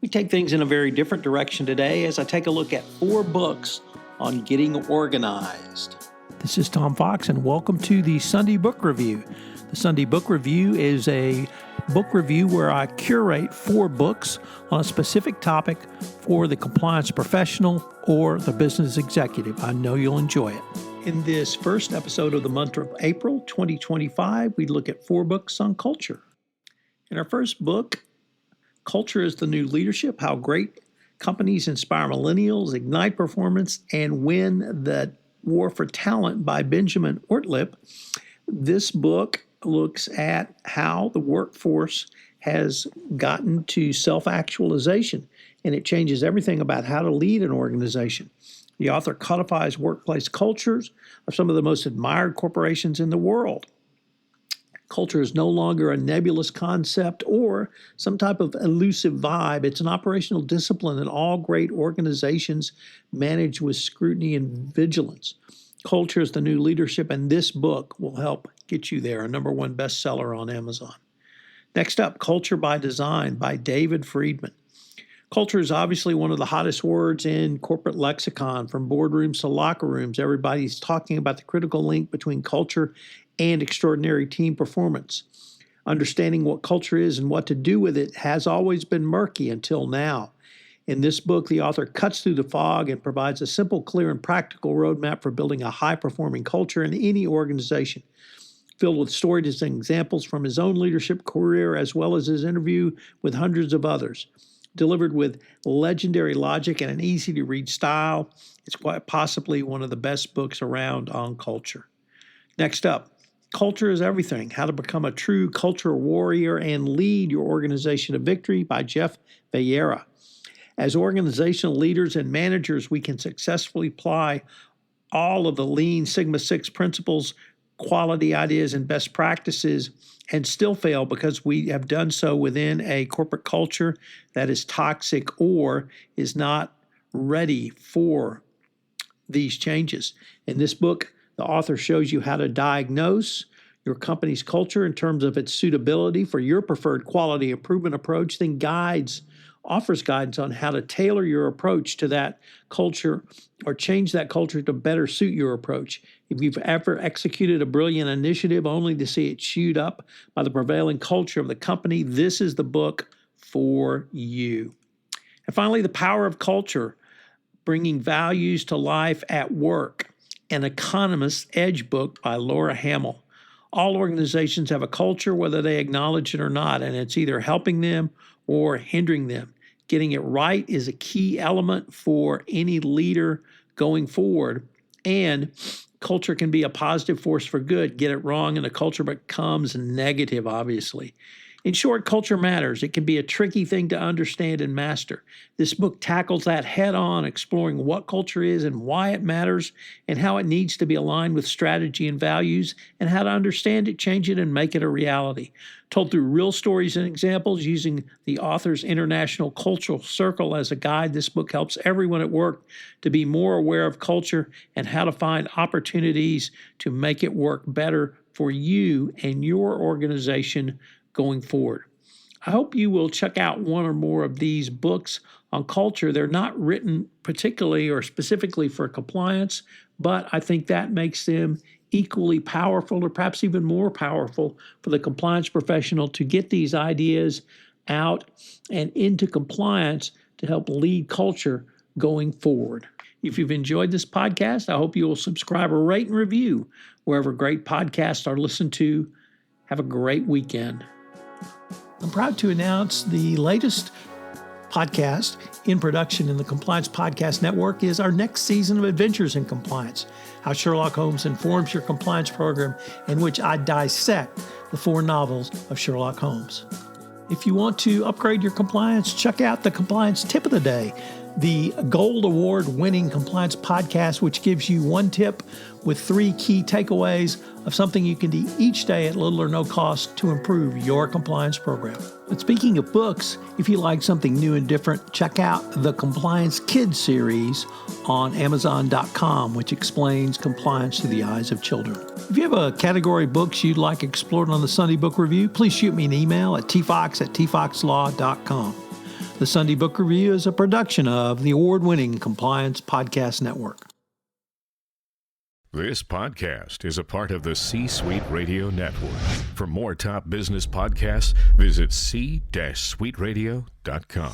We take things in a very different direction today as I take a look at 4 books on getting organized. This is Tom Fox, and welcome to the Sunday Book Review. The Sunday Book Review is a book review where I curate 4 books on a specific topic for the compliance professional or the business executive. I know you'll enjoy it. In this first episode of the month of April 2025, we look at 4 books on culture. In our first book, Culture is the New Leadership, How Great Companies Inspire Millennials, Ignite Performance, and Win the War for Talent by Benjamin Ortlip. This book looks at how the workforce has gotten to self-actualization, and it changes everything about how to lead an organization. The author codifies workplace cultures of some of the most admired corporations in the world. Culture is no longer a nebulous concept or some type of elusive vibe. It's an operational discipline that all great organizations manage with scrutiny and vigilance. Culture is the New Leadership, and this book will help get you there, a #1 bestseller on Amazon. Next up, Culture by Design by David Friedman. Culture is obviously one of the hottest words in corporate lexicon. From boardrooms to locker rooms, everybody's talking about the critical link between culture and extraordinary team performance. Understanding what culture is and what to do with it has always been murky until now. In this book, the author cuts through the fog and provides a simple, clear, and practical roadmap for building a high-performing culture in any organization, filled with stories and examples from his own leadership career as well as his interview with hundreds of others. Delivered with legendary logic and an easy-to-read style, it's quite possibly one of the best books around on culture. Next up, Culture is Everything, How to Become a True Culture Warrior and Lead Your Organization to Victory by Jeff Veyera. As organizational leaders and managers, we can successfully apply all of the Lean Sigma 6 principles, quality ideas, and best practices and still fail because we have done so within a corporate culture that is toxic or is not ready for these changes. In this book, the author shows you how to diagnose your company's culture in terms of its suitability for your preferred quality improvement approach, then offers guidance on how to tailor your approach to that culture or change that culture to better suit your approach. If you've ever executed a brilliant initiative only to see it chewed up by the prevailing culture of the company, this is the book for you. And finally, The Power of Culture, Bringing Values to Life at Work, an Economist's Edge book by Laura Hamill. All organizations have a culture, whether they acknowledge it or not, and it's either helping them or hindering them. Getting it right is a key element for any leader going forward, and culture can be a positive force for good. Get it wrong, and the culture becomes negative, obviously. In short, culture matters. It can be a tricky thing to understand and master. This book tackles that head on, exploring what culture is and why it matters and how it needs to be aligned with strategy and values and how to understand it, change it, and make it a reality. Told through real stories and examples using the author's International Cultural Circle as a guide, this book helps everyone at work to be more aware of culture and how to find opportunities to make it work better for you and your organization going forward. I hope you will check out one or more of these books on culture. They're not written particularly or specifically for compliance, but I think that makes them equally powerful or perhaps even more powerful for the compliance professional to get these ideas out and into compliance to help lead culture going forward. If you've enjoyed this podcast, I hope you will subscribe or rate and review wherever great podcasts are listened to. Have a great weekend. I'm proud to announce the latest podcast in production in the Compliance Podcast Network is our next season of Adventures in Compliance, how Sherlock Holmes informs your compliance program, in which I dissect the 4 novels of Sherlock Holmes. If you want to upgrade your compliance, check out the Compliance Tip of the Day, the Gold Award-winning compliance podcast, which gives you 1 tip with 3 key takeaways of something you can do each day at little or no cost to improve your compliance program. But speaking of books, if you like something new and different, check out the Compliance Kids series on Amazon.com, which explains compliance through the eyes of children. If you have a category of books you'd like explored on the Sunday Book Review, please shoot me an email at tfox@tfoxlaw.com. The Sunday Book Review is a production of the award-winning Compliance Podcast Network. This podcast is a part of the C-Suite Radio Network. For more top business podcasts, visit c-suiteradio.com.